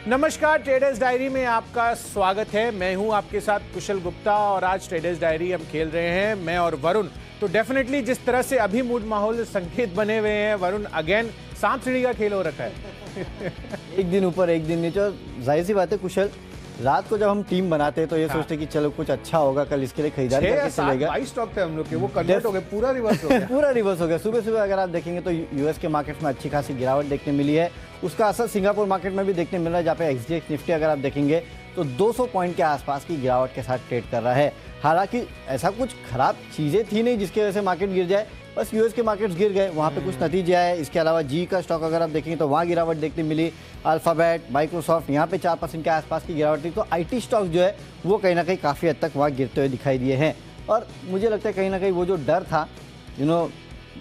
नमस्कार, traders diary में आपका स्वागत है। मैं हूं आपके साथ कुशल गुप्ता और आज ट्रेडर्स डायरी हम खेल रहे हैं मैं और वरुण। तो डेफिनेटली जिस तरह से अभी मूड माहौल संकेत बने हुए हैं, वरुण अगेन सांप सीढ़ी का खेल हो रखा है। एक दिन ऊपर एक दिन नीचे। जाहिर सी बात है कुशल, रात को जब हम टीम बनाते हैं तो ये सोचते कि चलो कुछ अच्छा होगा, कल इसके लिए खरीदारी करके चलेगा। 22 स्टॉक थे हम लोग के, वो कन्वर्ट हो गए, पूरा रिवर्स हो गया। पूरा रिवर्स हो गया। सुबह सुबह अगर आप देखेंगे तो यूएस के मार्केट में अच्छी खासी गिरावट देखने मिली है। उसका असर सिंगापुर मार्केट में भी देखने मिल रहा है, जहाँ पे एक्सजेएक्स निफ्टी अगर आप देखेंगे तो 200 पॉइंट के आसपास की गिरावट के साथ ट्रेड कर रहा है। हालांकि ऐसा कुछ खराब चीज़ें थी नहीं जिसकी वजह से मार्केट गिर जाए, बस यूएस के मार्केट्स गिर गए, वहाँ पे कुछ नतीजे आए। इसके अलावा जी का स्टॉक अगर आप देखेंगे तो वहाँ गिरावट देखने मिली। अल्फाबेट, माइक्रोसॉफ्ट, यहाँ पे 4% के आसपास की गिरावट थी। तो आईटी स्टॉक जो है वो कहीं ना कहीं काफ़ी हद तक वहाँ गिरते हुए दिखाई दिए हैं। और मुझे लगता है कहीं ना कहीं वो जो डर था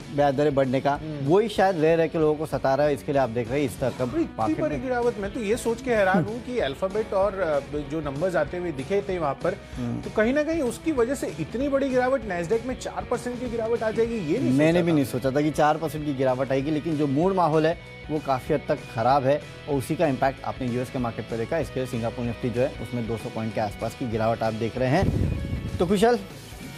ब्याज दरें बढ़ने का, वही शायद रह के लोगों को सता रहा है। इसके लिए आप देख रहे हैं इस तरह का इतनी बड़ी गिरावट। मैं तो ये सोच के हैरान हूँ कि अल्फाबेट और जो नंबर्स आते हुए दिखे थे वहां पर, तो कहीं ना कहीं उसकी वजह से इतनी बड़ी गिरावट, नैस्डैक में 4% की गिरावट आ जाएगी, ये नहीं मैंने भी नहीं सोचा था कि 4% की गिरावट आएगी। लेकिन जो मूड माहौल है वो काफ़ी हद तक खराब है और उसी का इम्पैक्ट आपने यूएस के मार्केट पर देखा। इसके लिए सिंगापुर निफ्टी जो है उसमें 200 पॉइंट के आसपास की गिरावट आप देख रहे हैं। तो कुशल,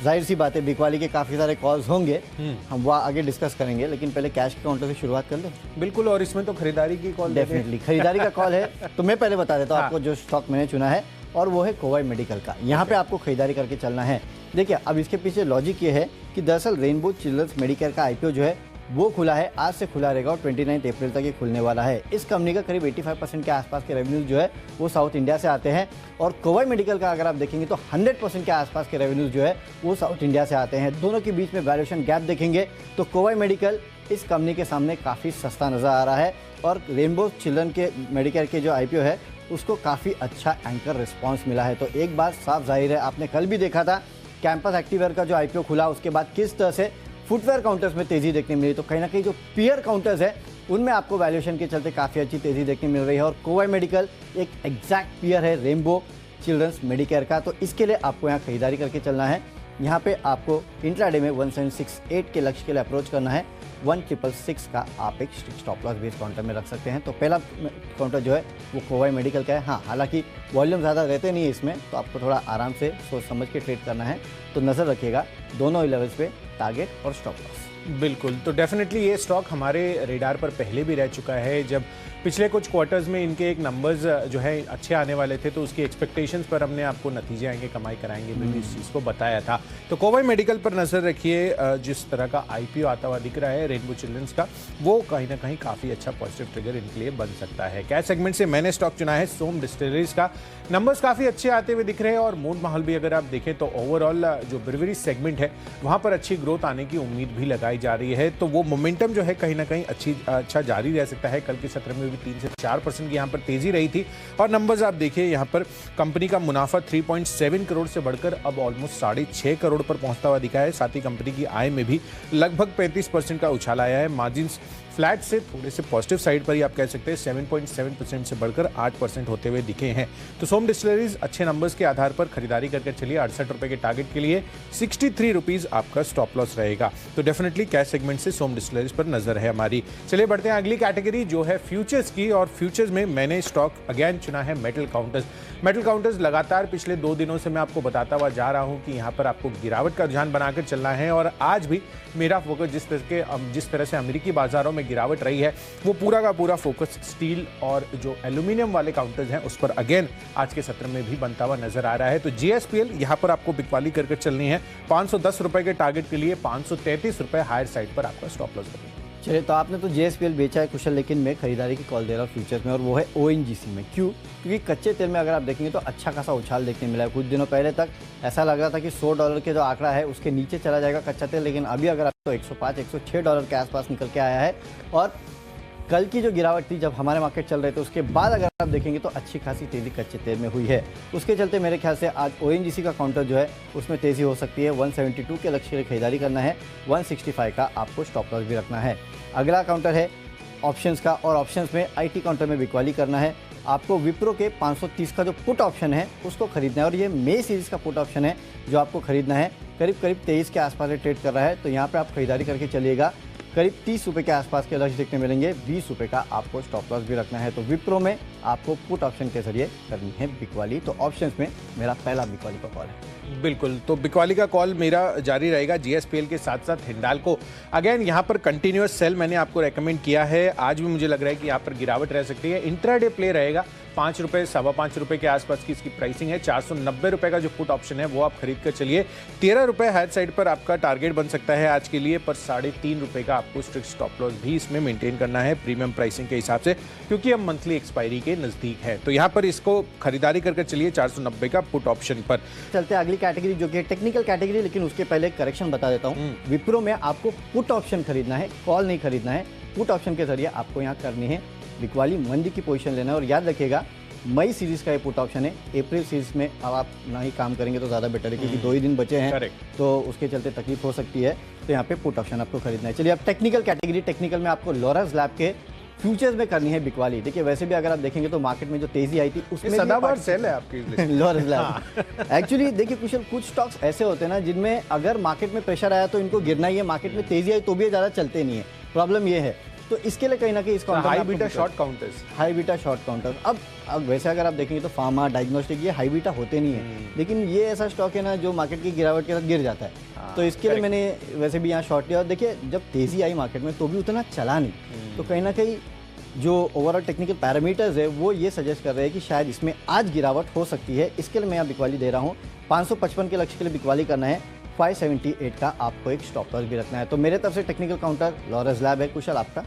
जाहिर सी बात है बिकवाली के काफ़ी सारे कॉल्स होंगे, हम वो आगे डिस्कस करेंगे, लेकिन पहले कैश के काउंटर से शुरुआत कर लें। बिल्कुल, और इसमें तो खरीदारी की कॉल, डेफिनेटली खरीदारी का कॉल है। तो मैं पहले बता देता हूँ आपको जो स्टॉक मैंने चुना है, और वो है कोवाई मेडिकल का। यहाँ पे आपको खरीदारी करके चलना है। देखिए, अब इसके पीछे लॉजिक ये है कि दरअसल रेनबो चिल्ड्रंस मेडिकेयर का आईपीओ जो है वो खुला है, आज से खुला रहेगा और 29 अप्रैल तक ये खुलने वाला है। इस कंपनी का करीब 85% के आसपास के रेवेन्यूज जो है वो साउथ इंडिया से आते हैं, और कोवाई मेडिकल का अगर आप देखेंगे तो 100% के आसपास के रेवेन्यूज जो है वो साउथ इंडिया से आते हैं। दोनों के बीच में वैल्यूएशन गैप देखेंगे तो कोवाई मेडिकल इस कंपनी के सामने काफ़ी सस्ता नजर आ रहा है, और रेनबो चिल्ड्रन के मेडिकेयर के जो आईपीओ है उसको काफ़ी अच्छा एंकर रिस्पॉन्स मिला है। तो एक बात साफ जाहिर है, आपने कल भी देखा था कैंपस एक्टिवेयर का जो आईपीओ खुला उसके बाद किस तरह से फुटवेयर काउंटर्स में तेजी देखने मिली। तो कहीं ना कहीं जो पीयर काउंटर्स है उनमें आपको वैल्यूएशन के चलते काफ़ी अच्छी तेजी देखने मिल रही है, और कोवाई मेडिकल एक एग्जैक्ट पीयर है रेनबो चिल्ड्रंस मेडिकेयर का। तो इसके लिए आपको यहाँ खरीदारी करके चलना है। यहाँ पे आपको इंट्राडे में 1768 के लक्ष्य के लिए अप्रोच करना है। 1666 का आप एक स्टॉप लॉस बेस काउंटर में रख सकते हैं। तो पहला काउंटर जो है वो कोवाई मेडिकल का है। हाँ, हालांकि वॉल्यूम ज़्यादा रहते नहीं है इसमें, तो आपको थोड़ा आराम से सोच समझ के ट्रेड करना है। तो नज़र रखिएगा दोनों लेवल्स पे, टारगेट और स्टॉप लॉस। बिल्कुल, तो डेफिनेटली ये स्टॉक हमारे रेडार पर पहले भी रह चुका है। जब पिछले कुछ क्वार्टर्स में इनके एक नंबर्स जो है अच्छे आने वाले थे, तो उसकी एक्सपेक्टेशंस पर हमने आपको नतीजे आएंगे, कमाई कराएंगे, बिल्कुल इस चीज़ को बताया था। तो कोवाई मेडिकल पर नज़र रखिए। जिस तरह का आईपीओ आता हुआ दिख रहा है रेनबो चिल्ड्रंस का, वो कहीं ना कहीं काफ़ी अच्छा पॉजिटिव ट्रिगर इनके लिए बन सकता है। कैश सेगमेंट से मैंने स्टॉक चुना है सोम डिस्टिलरीज का। नंबर्स काफ़ी अच्छे आते हुए दिख रहे हैं, और मूड माहौल भी अगर आप देखें तो ओवरऑल जो ब्रिवरी सेगमेंट है वहाँ पर अच्छी ग्रोथ आने की उम्मीद भी लगाई जा रही है। तो वो मोमेंटम जो है कहीं ना कहीं अच्छा जारी रह सकता है। कल के सत्र में भी 3 से 4% की यहाँ पर तेजी रही थी, और नंबर्स आप देखिए यहाँ पर कंपनी का मुनाफा 3.7 करोड़ से बढ़कर अब ऑलमोस्ट 6.5 करोड़ पर पहुंचता हुआ दिखा है। साथ ही कंपनी की आय में भी लगभग 35% का उछाल आया है। मार्जिन्स फ्लैट से थोड़े से पॉजिटिव साइड पर ही आप कह सकते हैं 7.7% से बढ़कर 8% होते हुए दिखे हैं। तो सोम डिस्टिलरीज अच्छे नंबर्स के आधार पर खरीदारी करके चलिए। 68 रुपए के टारगेट के लिए 63 रुपीज आपका स्टॉप लॉस रहेगा। तो डेफिनेटली कैश सेगमेंट से सोम डिस्टिलरीज पर नजर है हमारी। चलिए बढ़ते हैं अगली कैटेगरी जो है फ्यूचर्स की, और फ्यूचर्स में मैंने स्टॉक अगेन चुना है मेटल काउंटर्स। मेटल काउंटर्स लगातार पिछले 2 दिनों से मैं आपको बताता हुआ जा रहा हूं कि यहाँ पर आपको गिरावट का रुझान बनाकर चलना है, और आज भी मेरा फोकस जिस तरह से अमेरिकी बाजारों में गिरावट रही है वो पूरा का पूरा फोकस स्टील और जो एल्यूमिनियम वाले काउंटर्स हैं उस पर अगेन आज के सत्र में भी बनता हुआ नजर आ रहा है। तो जीएसपीएल यहाँ पर आपको बिकवाली करके चलनी है। 510 रुपए के टारगेट के लिए 533 रुपए हायर साइड पर आपका स्टॉप लॉस बनेगा। चलिए, तो आपने तो जेएसपीएल बेचा है कुशल, लेकिन मैं खरीदारी की कॉल दे रहा हूँ फ्यूचर्स में, और वो है ओएनजीसी में। क्यों? क्योंकि कच्चे तेल में अगर आप देखेंगे तो अच्छा खासा उछाल देखने मिला है। कुछ दिनों पहले तक ऐसा लग रहा था कि $100 के जो आंकड़ा है उसके नीचे चला जाएगा कच्चा तेल, लेकिन अभी अगर आप तो $105-106 के आसपास निकल के आया है। और कल की जो गिरावट थी जब हमारे मार्केट चल रहे थे उसके बाद अगर आप देखेंगे तो अच्छी खासी तेज़ी कच्चे तेल में हुई है। उसके चलते मेरे ख्याल से आज ओएनजीसी का काउंटर जो है उसमें तेज़ी हो सकती है। 172 के लक्ष्य के लिए खरीदारी करना है। 165 का आपको स्टॉप लॉस भी रखना है। अगला काउंटर है ऑप्शंस का, और ऑप्शंस में आईटी काउंटर में बिकवाली करना है। आपको विप्रो के 530 का जो पुट ऑप्शन है उसको खरीदना है, और ये मे सीरीज़ का पुट ऑप्शन है जो आपको खरीदना है। करीब 23 के आसपास ट्रेड कर रहा है, तो यहाँ पर आप खरीदारी करके चलिएगा। करीब 30 रुपये के आसपास के लक्ष्य देखने मिलेंगे। 20 रुपये का आपको स्टॉप लॉस भी रखना है। तो विप्रो में आपको पुट ऑप्शन के जरिए करनी है बिकवाली। तो ऑप्शंस में मेरा पहला बिकवाली का कॉल है। बिल्कुल, तो बिकवाली का कॉल मेरा जारी रहेगा। जीएसपीएल के साथ साथ हिंडाल्को अगेन यहाँ पर कंटिन्यूअस सेल मैंने आपको रेकमेंड किया है। आज भी मुझे लग रहा है कि यहाँ पर गिरावट रह सकती है। इंट्राडे प्ले रहेगा। 5 रुपये, 5.25 रुपये के आसपास की इसकी प्राइसिंग है। 490 रुपये का जो पुट ऑप्शन है वो आप खरीद कर चलिए। 13 रुपये हायर साइड पर आपका टारगेट बन सकता है आज के लिए, पर 3.5 रुपये का आपको स्ट्रिक्ट स्टॉप लॉस भी इसमें मेंटेन करना है प्रीमियम प्राइसिंग के हिसाब से, क्योंकि हम मंथली एक्सपायरी के नजदीक है। तो यहाँ पर इसको खरीदारी करके चलिए 490 का पुट ऑप्शन पर। चलते हैं अगली कैटेगरी जो कि टेक्निकल कैटेगरी, लेकिन उसके पहले करेक्शन बता देता हूँ। विप्रो में आपको पुट ऑप्शन खरीदना है, कॉल नहीं खरीदना है। पुट ऑप्शन के जरिए आपको यहाँ करनी है बिकवाली, मंदी की पोजीशन लेना है। और याद रखिएगा मई सीरीज का ये पुट ऑप्शन है। अप्रैल सीरीज में अब आप ना ही काम करेंगे तो ज़्यादा बेटर है, क्योंकि 2 ही दिन बचे हैं, तो उसके चलते तकलीफ हो सकती है। तो यहाँ पे पुट ऑप्शन आपको खरीदना है। चलिए अब टेक्निकल कैटेगरी, टेक्निकल में आपको लॉरस लैब के फ्यूचर्स में करनी है बिकवाली। देखिए वैसे भी अगर आप देखेंगे तो मार्केट में जो तेजी आई थी उसमें सदाबहार सेल है आपकी लॉरस लैब। एक्चुअली देखिए कुशल, कुछ स्टॉक्स ऐसे होते हैं ना जिनमें अगर मार्केट में प्रेशर आया तो इनको गिरना ही है, मार्केट में तेजी आई तो भी ज़्यादा चलते नहीं है। प्रॉब्लम ये है, तो इसके लिए कहीं ना कहीं इस counter high beta short counters, high beta short counter. अब वैसे अगर आप देखेंगे तो फार्मा, डायग्नोस्टिक ये हाई बीटा होते नहीं है, लेकिन ये ऐसा स्टॉक है ना जो मार्केट की गिरावट के साथ गिर जाता है। तो इसके लिए मैंने वैसे भी यहाँ शॉर्ट लिया। और देखिए जब तेजी आई मार्केट में तो भी उतना चला नहीं, तो कहीं ना कहीं जो ओवरऑल टेक्निकल पैरामीटर्स है वो ये सजेस्ट कर रहे हैं कि शायद इसमें आज गिरावट हो सकती है। इसके लिए मैं यहाँ बिकवाली दे रहा हूँ। 555 के लक्ष्य के लिए बिकवाली करना है। 578 का आपको एक स्टॉप लॉस भी रखना है। तो मेरे तरफ से टेक्निकल काउंटर लॉरस लैब है। कुशल आपका?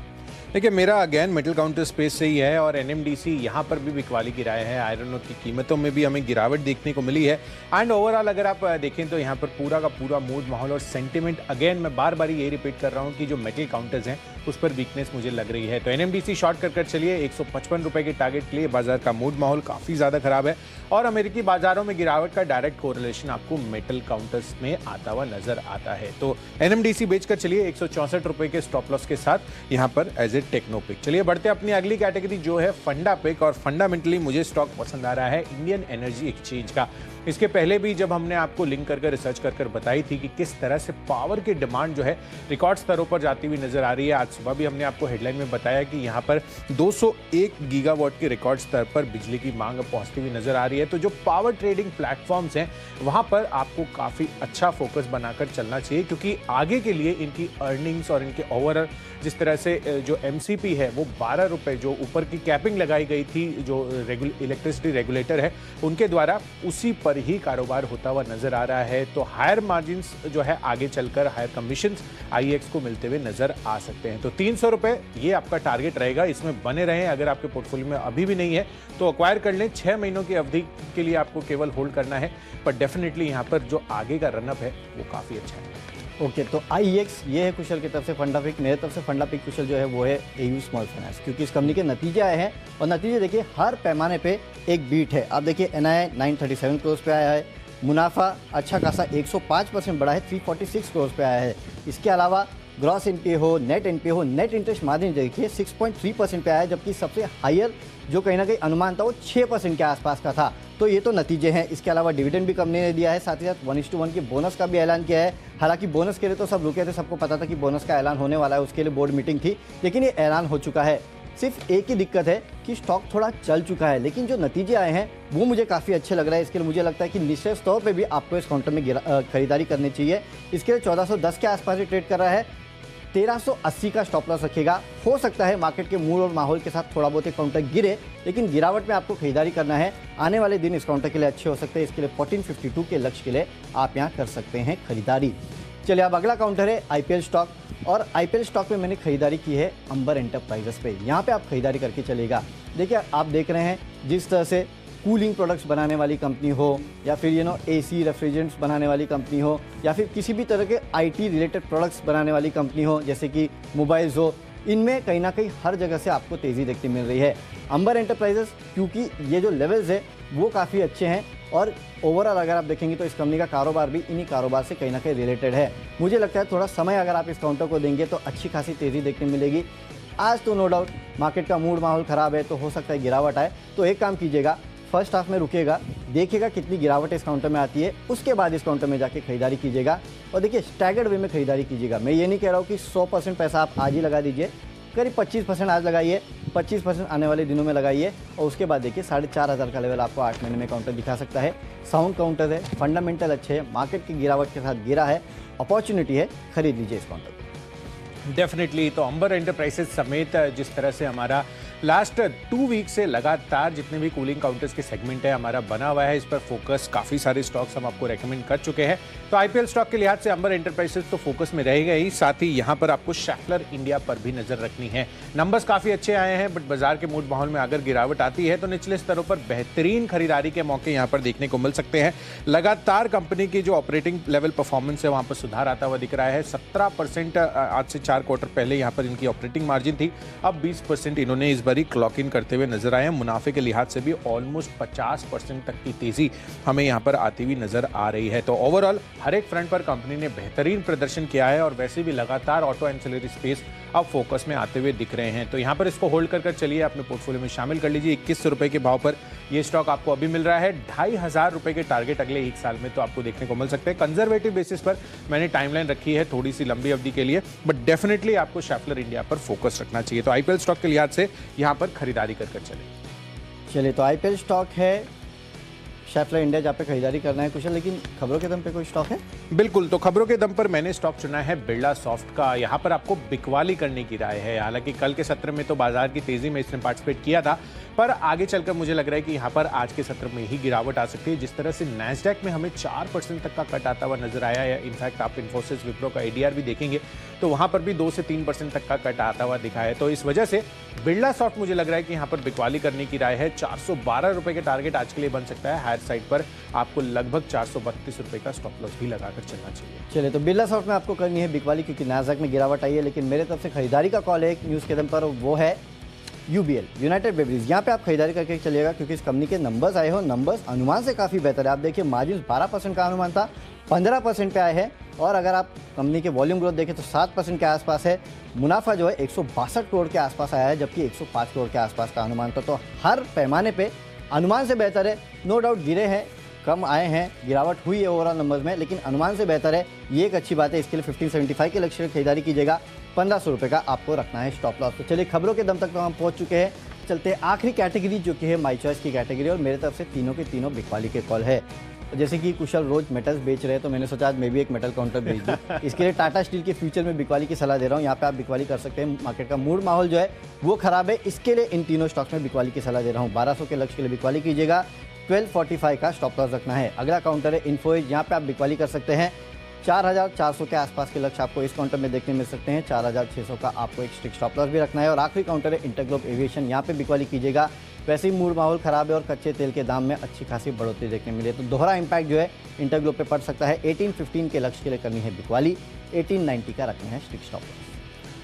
देखिए मेरा अगेन मेटल काउंटर स्पेस से ही है और एनएमडीसी यहाँ पर भी बिकवाली की राय है। आयरन और की कीमतों में भी हमें गिरावट देखने को मिली है। एंड ओवरऑल अगर आप देखें तो यहाँ पर पूरा का पूरा मूड, माहौल और सेंटिमेंट, अगेन मैं बार बार यही रिपीट कर रहा हूँ कि जो मेटल काउंटर्स हैं उस पर वीकनेस मुझे लग रही है। तो एनएमडीसी शॉर्ट कर चलिए। 155 रुपये के टारगेट के लिए। बाजार का मूड माहौल काफ़ी ज़्यादा खराब है और अमेरिकी बाजारों में गिरावट का डायरेक्ट कोरिलेशन आपको मेटल काउंटर्स में आता हुआ नजर आता है। तो एनएमडीसी बेचकर चलिए 164 रुपये के स्टॉप लॉस के साथ यहाँ पर एज ए टेक्नो पिक। चलिए बढ़ते हैं अपनी अगली कैटेगरी जो है फंडा पिक। और फंडामेंटली मुझे स्टॉक पसंद आ रहा है इंडियन एनर्जी एक्सचेंज का। इसके पहले भी जब हमने आपको लिंक कर रिसर्च कर बताई थी कि किस तरह से पावर की डिमांड जो है रिकॉर्ड स्तरों पर जाती हुई नजर आ रही है। आज सुबह भी हमने आपको हेडलाइन में बताया कि यहाँ पर 201 गीगावाट के रिकॉर्ड स्तर पर बिजली की मांग पहुंचती हुई नजर आ रही है। तो जो पावर ट्रेडिंग प्लेटफॉर्म्स हैं वहां पर आपको काफी अच्छा फोकस बनाकर चलना चाहिए, क्योंकि आगे के लिए इनकी अर्निंग्स और इनके ओवरऑल जिस तरह से जो एमसीपी है वो 12 रुपये जो ऊपर की कैपिंग लगाई गई थी जो इलेक्ट्रिसिटी रेगुलेटर है उनके द्वारा, उसी पर ही कारोबार होता हुआ नजर आ रहा है। तो हायर मार्जिन्स जो है आगे चलकर हायर कमीशंस आईएक्स को मिलते हुए नजर आ सकते हैं। तो 300 रुपये ये आपका टारगेट रहेगा, इसमें बने रहें। अगर आपके पोर्टफोलियो में अभी भी नहीं है तो अक्वायर कर लें। 6 महीनों की अवधि के लिए आपको केवल होल्ड करना है, पर डेफिनेटली यहाँ पर जो आगे का रनअप है वो काफी अच्छा है। ओके, तो आईएक्स ये है कुशल की तरफ से फंडा पिक। मेरे तरफ से फंडा पिक कुशल जो है वो है एयू स्मॉल फाइनेंस, क्योंकि इस कंपनी के नतीजे आए हैं और नतीजे देखिए हर पैमाने पे एक बीट है। आप देखिए एनआई 937 करोड़ पे आया है, मुनाफा अच्छा खासा 105% बढ़ा है, 346 करोड़ पे आया है। इसके अलावा ग्रॉस एनपीए हो, नेट एनपीए हो, नेट इंटरेस्ट मार्जिन देखिए 6.3% पे आया है, जबकि सबसे हायर जो कहीं ना कहीं अनुमान था वो 6% के आसपास का था। तो ये तो नतीजे हैं। इसके अलावा डिविडेंड भी कंपनी ने दिया है, साथ ही साथ 1:1 के बोनस का भी ऐलान किया है। हालांकि बोनस के लिए तो सब रुके थे, सबको पता था कि बोनस का ऐलान होने वाला है, उसके लिए बोर्ड मीटिंग थी, लेकिन ये ऐलान हो चुका है। सिर्फ एक ही दिक्कत है कि स्टॉक थोड़ा चल चुका है, लेकिन जो नतीजे आए हैं वो मुझे काफ़ी अच्छे लग रहा है। इसके लिए मुझे लगता है कि निश्चित तौर पे भी आपको इस काउंटर में खरीदारी करनी चाहिए। इसके लिए 1410 के आसपास ही ट्रेड कर रहा है। 1380 का स्टॉप लॉस रखेगा। हो सकता है मार्केट के मूड और माहौल के साथ थोड़ा बहुत एक काउंटर गिरे, लेकिन गिरावट में आपको खरीदारी करना है। आने वाले दिन इस काउंटर के लिए अच्छे हो सकते हैं। इसके लिए 1452 के लक्ष्य के लिए आप यहाँ कर सकते हैं खरीदारी। चलिए अब अगला काउंटर है आईपीएल स्टॉक, और आईपीएल स्टॉक में मैंने खरीदारी की है अंबर एंटरप्राइजेस पे। यहाँ पे आप खरीदारी करके चलेगा। देखिए आप देख रहे हैं जिस तरह से कूलिंग प्रोडक्ट्स बनाने वाली कंपनी हो, या फिर एसी रेफ्रिजरेंट्स बनाने वाली कंपनी हो, या फिर किसी भी तरह के आईटी रिलेटेड प्रोडक्ट्स बनाने वाली कंपनी हो, जैसे कि मोबाइल्स हो, इनमें कहीं ना कहीं हर जगह से आपको तेज़ी देखने मिल रही है। अंबर एंटरप्राइजेस क्योंकि ये जो लेवल्स है वो काफ़ी अच्छे हैं, और ओवरऑल अगर आप देखेंगे तो इस कंपनी का कारोबार भी इन्हीं कारोबार से कहीं ना कहीं रिलेटेड है। मुझे लगता है थोड़ा समय अगर आप इस काउंटर को देंगे तो अच्छी खासी तेज़ी देखने मिलेगी। आज तो नो डाउट मार्केट का मूड माहौल ख़राब है, तो हो सकता है गिरावट आए। तो एक काम कीजिएगा, फर्स्ट हाफ में रुकेगा, देखिएगा कितनी गिरावट इस काउंटर में आती है, उसके बाद इस काउंटर में जाके खरीदारी कीजिएगा। और देखिए स्टैगर्ड वे में खरीदारी कीजिएगा। मैं ये नहीं कह रहा हूँ कि 100% पैसा आप आज ही लगा दीजिए, करीब 25% आज लगाइए, 25% आने वाले दिनों में लगाइए और उसके बाद देखिए 4,500 का लेवल आपको 8 महीने में काउंटर दिखा सकता है। साउंड काउंटर है, फंडामेंटल अच्छे है, मार्केट की गिरावट के साथ गिरा है, अपॉर्चुनिटी है, खरीद लीजिए इस काउंटर को। डेफिनेटली। तो अंबर एंटरप्राइजेज समेत जिस तरह से हमारा लास्ट 2 वीक से लगातार जितने भी कूलिंग काउंटर्स के सेगमेंट है हमारा बना हुआ है, इस पर फोकस काफ़ी सारे स्टॉक्स हम आपको रेकमेंड कर चुके हैं। तो आईपीएल स्टॉक के लिहाज से अंबर एंटरप्राइजेज तो फोकस में रहेगा ही, साथ ही यहाँ पर आपको शैफलर इंडिया पर भी नजर रखनी है। नंबर्स काफ़ी अच्छे आए हैं, बट बाजार के मूड माहौल में अगर गिरावट आती है तो निचले स्तरों पर बेहतरीन खरीदारी के मौके यहाँ पर देखने को मिल सकते हैं। लगातार कंपनी की जो ऑपरेटिंग लेवल परफॉर्मेंस है वहाँ पर सुधार आता हुआ दिख रहा है। 17% आज से 4 क्वार्टर पहले यहाँ पर इनकी ऑपरेटिंग मार्जिन थी, अब 20% इन्होंने इस बारी क्लॉक इन करते हुए नजर आए हैं। मुनाफे के लिहाज से भी ऑलमोस्ट 50% तक की तेजी हमें यहाँ पर आती हुई नजर आ रही है। तो ओवरऑल हर एक फ्रंट पर कंपनी ने बेहतरीन प्रदर्शन किया है और वैसे भी लगातार ऑटो एंसिलरी स्पेस अब फोकस में आते हुए दिख रहे हैं। तो यहाँ पर इसको होल्ड कर चलिए, अपने पोर्टफोलियो में शामिल कर लीजिए। 2100 रुपए के भाव पर यह स्टॉक आपको अभी मिल रहा है। 2,500 रुपए के टारगेट अगले 1 साल में तो आपको देखने को मिल सकते हैं। कंजर्वेटिव बेसिस पर मैंने टाइमलाइन रखी है थोड़ी सी लंबी अवधि के लिए, बट डेफिनेटली आपको शैफलर इंडिया पर फोकस रखना चाहिए। तो आईपीएल स्टॉक के लिहाज से यहाँ पर खरीदारी कर चलिए। तो आईपीएल स्टॉक है, शैफलर इंडिया जहाँ पे खरीदारी करना है कुशल, लेकिन खबरों के दम पे कोई स्टॉक है? बिल्कुल। तो खबरों के दम पर मैंने स्टॉक चुना है बिरला सॉफ्ट का। यहाँ पर आपको बिकवाली करने की राय है। हालांकि कल के सत्र में तो बाजार की तेजी में इसने पार्टिसिपेट किया था, पर आगे चलकर मुझे लग रहा है कि यहाँ पर आज के सत्र में ही गिरावट आ सकती है। जिस तरह से नैस्डैक में हमें 4% तक का कट आता हुआ नजर आया है, इनफैक्ट आप इन्फोसिस विप्रो का एडीआर भी देखेंगे तो वहां पर भी 2 से 3% तक का कट आता हुआ दिखा है। तो इस वजह से बिरला सॉफ्ट मुझे लग रहा है कि यहाँ पर बिकवाली करने की राय है। 412 रुपए के टारगेट आज के लिए बन सकता है। हायर साइड पर आपको लगभग 432 रुपए का स्टॉप लॉस भी लगाकर चलना चाहिए। चलिए। तो बिरला सॉफ्ट में आपको करनी है बिकवाली, क्योंकि नैस्डैक में गिरावट आई है, लेकिन मेरे तरफ से खरीदारी का कॉल है एक न्यूज़ के दम पर, वो है यूबीएल, यूनाइटेड ब्रेवरीज। यहाँ पे आप खरीदारी करके चलिएगा, क्योंकि इस कंपनी के नंबर्स आए हो, नंबर्स अनुमान से काफ़ी बेहतर है। आप देखिए मार्जिन 12% का अनुमान था, 15% पे आए हैं, और अगर आप कंपनी के वॉल्यूम ग्रोथ देखें तो 7% के आसपास है। मुनाफा जो है 162 करोड़ के आसपास आया है, जबकि 105 करोड़ के आसपास का अनुमान था। तो हर पैमाने पे अनुमान से बेहतर है। नो डाउट गिरे हैं, कम आए हैं, गिरावट हुई है ओवरऑल नंबर्स में, लेकिन अनुमान से बेहतर है। ये एक अच्छी बात है। इसके लिए 1575 के लक्ष्य खरीदारी कीजिएगा। 1500 रुपये का आपको रखना है स्टॉप लॉस। तो चलिए, खबरों के दम तक तो हम पहुंच चुके हैं। चलते हैं आखिरी कैटेगरी, जो कि है माई चॉइस की कैटेगरी, और मेरे तरफ से तीनों के तीनों बिकवाली के कॉल है। जैसे कि कुशल रोज मेटल्स बेच रहे हैं, तो मैंने सोचा आज मैं भी एक मेटल काउंटर बेच दूं। इसके लिए टाटा स्टील के फ्यूचर में बिकवाली की सलाह दे रहा हूं। यहाँ पे आप बिकवाली कर सकते हैं। मार्केट का मूड माहौल जो है वो खराब है, इसके लिए इन तीनों स्टॉक्स में बिकवाली की सलाह दे रहा हूँ। 1200 के लक्ष्य के लिए बिकवाली कीजिएगा। 1245 का स्टॉप लॉस रखना है। अगला काउंटर है इन्फो एज, यहाँ पे आप बिकवाली कर सकते हैं। 4,400 के आसपास के लक्ष्य आपको इस काउंटर में देखने मिल सकते हैं। 4,600 का आपको एक स्ट्रिक्ट स्टॉप लॉस भी रखना है। और आखिरी काउंटर है इंटरग्लोब एविएशन, यहाँ पे बिकवाली कीजिएगा। वैसे ही मूड माहौल खराब है और कच्चे तेल के दाम में अच्छी खासी बढ़ोतरी देखने मिले, तो दोहरा इंपैक्ट जो है इंटरग्लोब पे पड़ सकता है। 1815 के लक्ष्य के लिए करनी है बिकवाली, 1890 का रखना है स्ट्रिक्ट स्टॉप लॉस।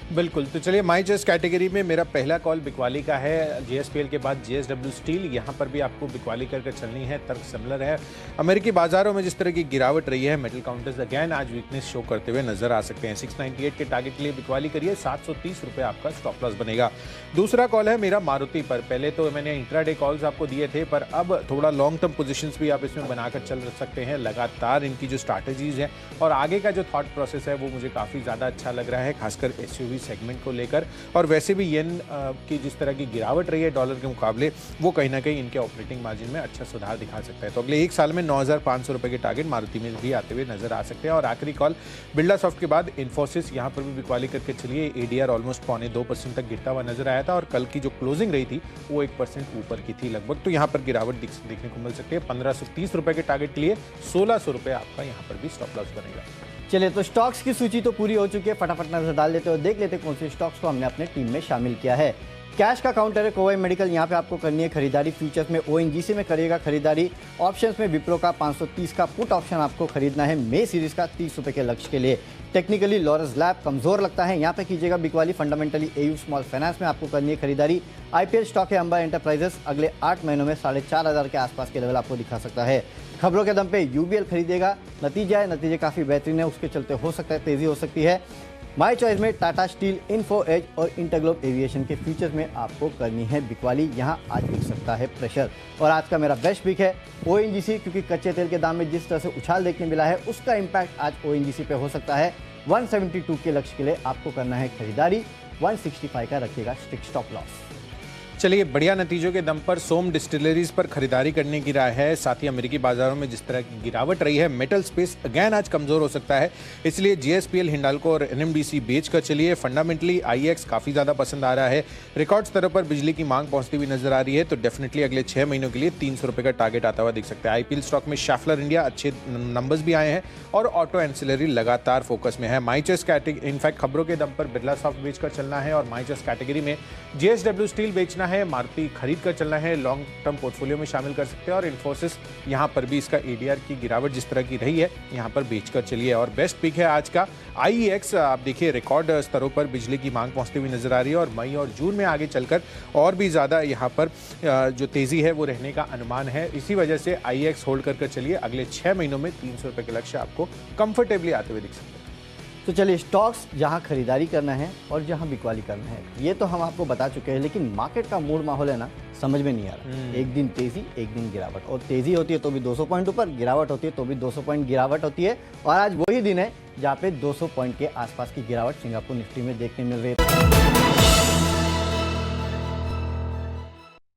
बिल्कुल। तो चलिए, माई चॉइस कैटेगरी में मेरा पहला कॉल बिकवाली का है। जेएसपीएल के बाद जेएसडब्ल्यू स्टील, यहाँ पर भी आपको बिकवाली करके चलनी है। तर्क सिमिलर है। अमेरिकी बाजारों में जिस तरह की गिरावट रही है, मेटल काउंटर्स अगेन आज वीकनेस शो करते हुए नजर आ सकते हैं। 698 के टारगेट के लिए बिकवाली करिए। 730 रुपये आपका स्टॉप लॉस बनेगा। दूसरा कॉल है मेरा मारुति पर। पहले तो मैंने इंट्राडे कॉल्स आपको दिए थे, पर अब थोड़ा लॉन्ग टर्म पोजिशंस भी आप इसमें बनाकर चल सकते हैं। लगातार इनकी जो स्ट्रैटेजीज है और आगे का जो थॉट प्रोसेस है वो मुझे काफ़ी ज़्यादा अच्छा लग रहा है, खासकर एसयूवी सेगमेंट को लेकर। और वैसे भी येन की जिस तरह की गिरावट रही है डॉलर के मुकाबले, वो कहीं ना कहीं इनके ऑपरेटिंग मार्जिन में अच्छा सुधार दिखा सकता है। तो अगले 1 साल में 9,500 रुपये के टारगेट मारुति में भी आते हुए नजर आ सकते हैं। और आखिरी कॉल बिरला सॉफ्ट के बाद इन्फोसिस, यहाँ पर भी बिकवाली करके चलिए। एडीआर ऑलमोस्ट 1.25% तक गिरता हुआ नजर आया था और कल की जो क्लोजिंग रही थी वो 1% ऊपर की थी लगभग। तो यहाँ पर गिरावट देखने को मिल सकती है। 1530 रुपये के टारगेट के लिए 1600 रुपये आपका यहाँ पर भी स्टॉप लॉस बनेगा। चलिए, तो स्टॉक्स की सूची तो पूरी हो चुकी है। फटाफट नजर डाल लेते हो, देख लेते कौन से स्टॉक्स को हमने अपने टीम में शामिल किया है। कैश का काउंटर है कोवाई मेडिकल, यहाँ पे आपको करनी है खरीदारी। फ्यूचर्स में ओएनजीसी में करिएगा खरीदारी। ऑप्शंस में विप्रो का 530 का पुट ऑप्शन आपको खरीदना है मे सीरीज का 30 रुपये के लक्ष्य के लिए। टेक्निकली लॉरस लैब कमजोर लगता है, यहाँ पे कीजिएगा बिकवाली। फंडामेंटली एयू स्मॉल फाइनेंस में आपको करनी है खरीदारी। आईपीएल स्टॉक है अंबर एंटरप्राइजेस, अगले 8 महीनों में 4,500 के आसपास के लेवल आपको दिखा सकता है। खबरों के दम पे यूबीएल खरीदेगा। नतीजे काफ़ी बेहतरीन है, उसके चलते हो सकता है तेजी हो सकती है। माई चॉइस में टाटा स्टील, इन्फो एज और इंटरग्लोब एविएशन के फ्यूचर्स में आपको करनी है बिकवाली, यहाँ आज दिख सकता है। सकता है प्रेशर। और आज का मेरा बेस्ट पिक है ONGC, क्योंकि कच्चे तेल के दाम में जिस तरह से उछाल देखने मिला है उसका इम्पैक्ट आज ONGC पे हो सकता है। 172 के लक्ष्य के लिए आपको करना है खरीदारी, 165 का रखिएगा स्ट्रिक्ट स्टॉप लॉस। चलिए, बढ़िया नतीजों के दम पर सोम डिस्टिलरीज पर खरीदारी करने की राय है। साथ ही अमेरिकी बाजारों में जिस तरह की गिरावट रही है, मेटल स्पेस अगेन आज कमजोर हो सकता है, इसलिए JSPL, हिंडाल्को और NMDC बेच कर चलिए। फंडामेंटली IEX काफ़ी ज़्यादा पसंद आ रहा है। रिकॉर्ड स्तरों पर बिजली की मांग पहुंचती हुई नजर आ रही है, तो डेफिनेटली अगले 6 महीनों के लिए 300 रुपये का टारगेट आता हुआ दिख सकता है। IPL स्टॉक में शैफलर इंडिया अच्छे नंबर्स भी आए हैं और ऑटो एंसिलरी लगातार फोकस में है। माइचेस कैटेगरी, इनफैक्ट खबरों के दम पर बिरला सॉफ्ट बेचकर चलना है और माइचेस कैटेगरी में JSW स्टील बेचना है, मारुति खरीद कर चलना है, लॉन्ग टर्म पोर्टफोलियो में शामिल कर सकते हैं। और इन्फोसिस, यहाँ पर भी इसका ADR की गिरावट जिस तरह की रही है, यहाँ पर बेचकर चलिए। और बेस्ट पिक है आज का IEX। आप देखिए, रिकॉर्ड स्तरों पर बिजली की मांग पहुंचती हुई नजर आ रही है और मई और जून में आगे चलकर और भी ज़्यादा यहाँ पर जो तेज़ी है वो रहने का अनुमान है। इसी वजह से IEX होल्ड कर चलिए। अगले 6 महीनों में 300 रुपये के लक्ष्य आपको कंफर्टेबली आते हुए दिख सकते हैं। तो चलिए, स्टॉक्स जहां खरीदारी करना है और जहां बिकवाली करना है ये तो हम आपको बता चुके हैं, लेकिन मार्केट का मूड माहौल है ना, समझ में नहीं आ रहा। एक दिन तेजी, एक दिन गिरावट, और तेजी होती है तो भी 200 पॉइंट ऊपर, गिरावट होती है तो भी 200 पॉइंट गिरावट होती है। और आज वही दिन है जहाँ पे 200 पॉइंट के आसपास की गिरावट सिंगापुर निफ्टी में देखने मिल रही है।